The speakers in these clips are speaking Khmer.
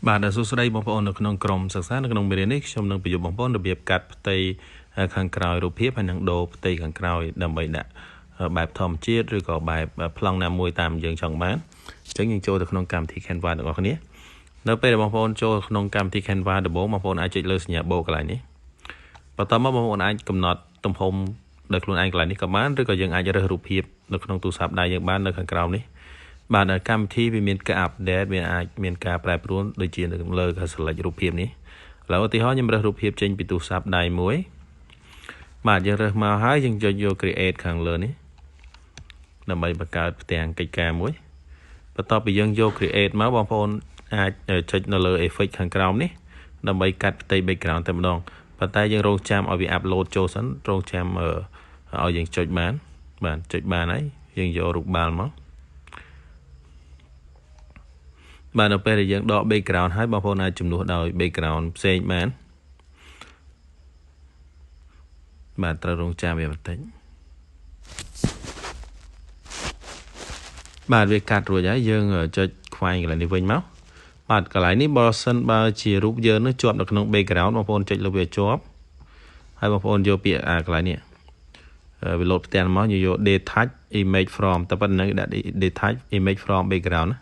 បាទសួស្តីបងប្អូននៅក្នុងក្រុមសិក្សានៅក្នុងមេរៀននេះខ្ញុំនឹងបញ្យល់បងប្អូនរបៀបកាត់ផ្ទៃខាងក្រោយរូបភាពហើយនឹងដូរផ្ទៃខាងក្រោយដើម្បីដាក់បែបធម្មជាតិឬក៏បែបប្លង់ណាមួយតាមយើងចង់បានអញ្ចឹងយើងចូលទៅក្នុងកម្មវិធី Canva ទាំងអស់គ្នានៅពេលដែលបងប្អូនចូលក្នុងកម្មវិធី Canva ដំបូងបងប្អូនអាចចុចលើសញ្ញាបូកកន្លែងនេះបន្ទាប់មកបងប្អូនអាចកំណត់ទំហំដោយខ្លួនឯងកន្លែងនេះក៏បានឬក៏យើងអាចរើសរូបភាពនៅក្នុងទូរស័ព្ទដៃយើងបាននៅខាងក្រោមនេះបាទកម្មវិធីវាមានការ update វាអាចមានការប្រែប្រួលដូចជានៅលើការ select រូបភាពនេះឥឡូវឧទាហរណ៍ខ្ញុំរើសរូបភាពចេញពីទូរស័ព្ទដៃមួយបាទយើងរើសមកហើយយើងចុចយក create ខាងលើនេះដើម្បីបង្កើតផ្ទាំងកិច្ចការមួយបន្ទាប់ពីយើងយក create មកបងប្អូនអាចចុចនៅលើ effect ខាងក្រោមនេះដើម្បីកាត់ផ្ទៃ background តែម្ដងប៉ុន្តែយើងរងចាំឲ្យវា upload ចូលសិនរងចាំឲ្យយើងចុចបានបាទចុចបានហើយយើងយករូបបាល់មកបាទនៅពេលដែលយើងដក background ហើយបងប្អូនអាចជំនួសដោយ background ផ្សេងបានបាទត្រូវរងចាំវាបន្តិចបាទវាកាត់រួចហើយយើងចុចខ្វែងកន្លែងនេះវិញមកបាទកន្លែងនេះបើសិនបើជារូបយើងនឹងជាប់នៅក្នុង background បងប្អូនចុចលើវាជាប់ហើយបងប្អូនយកពាក្យកន្លែងនេះវាលោតផ្ទាំងមកយក detach image from តែប៉ុណ្្នឹងដាក់ detach image from background ណា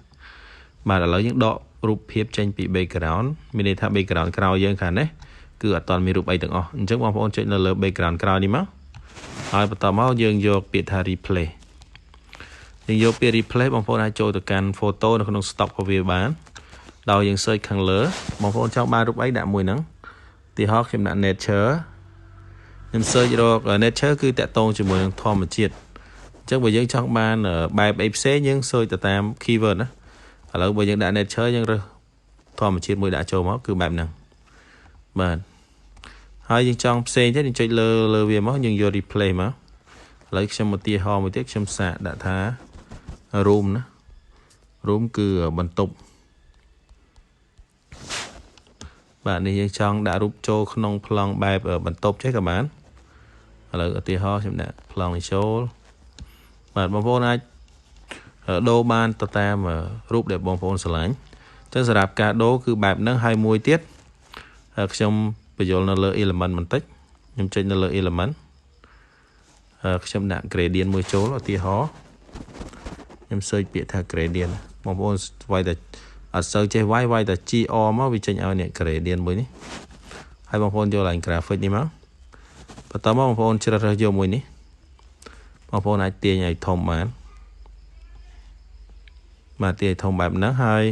បាទឥឡូវយើងដករូបភាពចេញពី background មានន័យថា background ក្រោយយើងខាងនេះគឺអត់ទាន់មានរូបអីទាំងអស់អញ្ចឹងបងប្អូនចុចនៅលើ background ក្រោយនេះមកហើយបន្តមកយើងយកពាក្យថា replace យើងយកពាក្យ replace បងប្អូនអាចចូលទៅកាន់ photo នៅក្នុង stock របស់វាបានដោយយើង search ខាងលើបងប្អូនចង់បានរូបអីដាក់មួយហ្នឹងឧទាហរណ៍ខ្ញុំដាក់ nature ខ្ញុំ search រក nature គឺតាក់ទងជាមួយនឹងធម្មជាតិអញ្ចឹងបើយើងចង់បានបែបអីផ្សេងយើង search ទៅតាម keyword ណាឥឡូវបើយើងដាក់ nature យើងរើសធម្មជាតិមួយដាក់ចូលមកគឺបែបហ្នឹងបាទហើយយើងចង់ផ្សេងទៀតយើងចុចលើវាមកយើងយក replay មកឥឡូវខ្ញុំឧទាហរណ៍មួយទៀតខ្ញុំសាកដាក់ថា room ណា room គឺបន្ទប់បាទនេះយើងចង់ដាក់រូបចូលក្នុងប្លង់បែបបន្ទប់ចេះក៏បានឥឡូវឧទាហរណ៍ខ្ញុំដាក់ប្លង់នេះចូលបាទបងប្អូនអាចដូរបានទៅតាមរូបដែលបងប្អូនស្រឡាញ់អញ្ចឹងសម្រាប់ការដូរគឺបែបហ្នឹងហើយមួយទៀតខ្ញុំបញ្យល់នៅលើ element បន្តិចខ្ញុំចុចនៅលើ element ខ្ញុំដាក់ gradient មួយចូលឧទាហរណ៍ខ្ញុំ search ពាក្យថា gradient បងប្អូនវាយតែអត់សូវចេះវាយតែ GR មកវាចេញឲ្យនេះ gradient មួយនេះហើយបងប្អូនយកឡើង graphic នេះមកបន្តមកបងប្អូនជ្រើសរើសយកមួយនេះបងប្អូនអាចទាញឲ្យធំបានបាទទាញឲ្យធំបែបហ្នឹងហើយ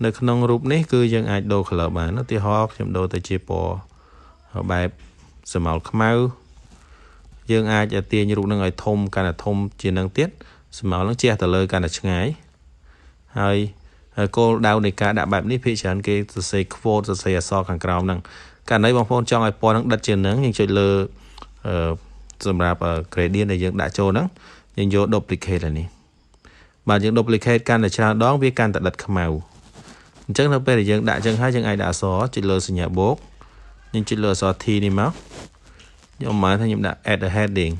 នៅក្នុងរូបនេះគឺយើងអាចដូរ color បានឧទាហរណ៍ខ្ញុំដូរទៅជាពណ៌បែបស្រមោលខ្មៅយើងអាចទាញរូបនឹងឲ្យធំកាន់តែធំជាងនឹងទៀតស្រមោលនឹងជះទៅលើកាន់តែឆ្ងាយហើយគោលដៅនៃការដាក់បែបនេះភាគច្រើនគេសរសេរ quote សរសេរអក្សរខាងក្រោមហ្នឹងករណីបងប្អូនចង់ឲ្យពណ៌នឹងដិតជាងហ្នឹងយើងចុចលើសម្រាប់ gradient ដែលយើងដាក់ចូលហ្នឹងយើងយក duplicate នេះបាទយើង duplicate កាន់តែច្រើនដងវាកាន់តែដិតខ្មៅអញ្ចឹងនៅពេលដែលយើងដាក់អញ្ចឹងហើយយើងអាចដាក់អក្សរចុចលើសញ្ញាបូកយើងចុចលើអក្សរ T នេះមកខ្ញុំមកថាខ្ញុំដាក់ add a heading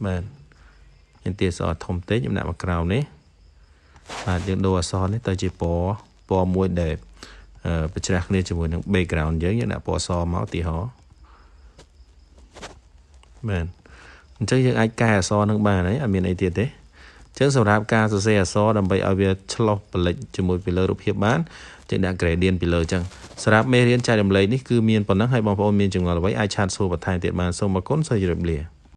បាទខ្ញុំទាញអក្សរធំតិចខ្ញុំដាក់មកក្រោមនេះបាទយើងដូរអក្សរនេះទៅជាពណ៌មួយដែលប្រច្រាស់គ្នាជាមួយនឹង background យើងដាក់ពណ៌សមកឧទាហរណ៍បាទអញ្ចឹងយើងអាចកែអក្សរនឹងបានហើយអត់មានអីទៀតទេអញ្ចឹងសម្រាប់ការសរសេរអក្សរដើម្បីឲ្យវាឆ្លុះប្លែកជាមួយពីលើរូបភាពបានយើងដាក់ gradient ពីលើអញ្ចឹងសម្រាប់មេរៀនចែករំលែកនេះគឺមានប៉ុណ្ណឹងហើយបងប្អូនមានចម្ងល់អ្វីអាចឆាតសួរបន្ថែមទៀតបានសូមអរគុណសូមជម្រាបលា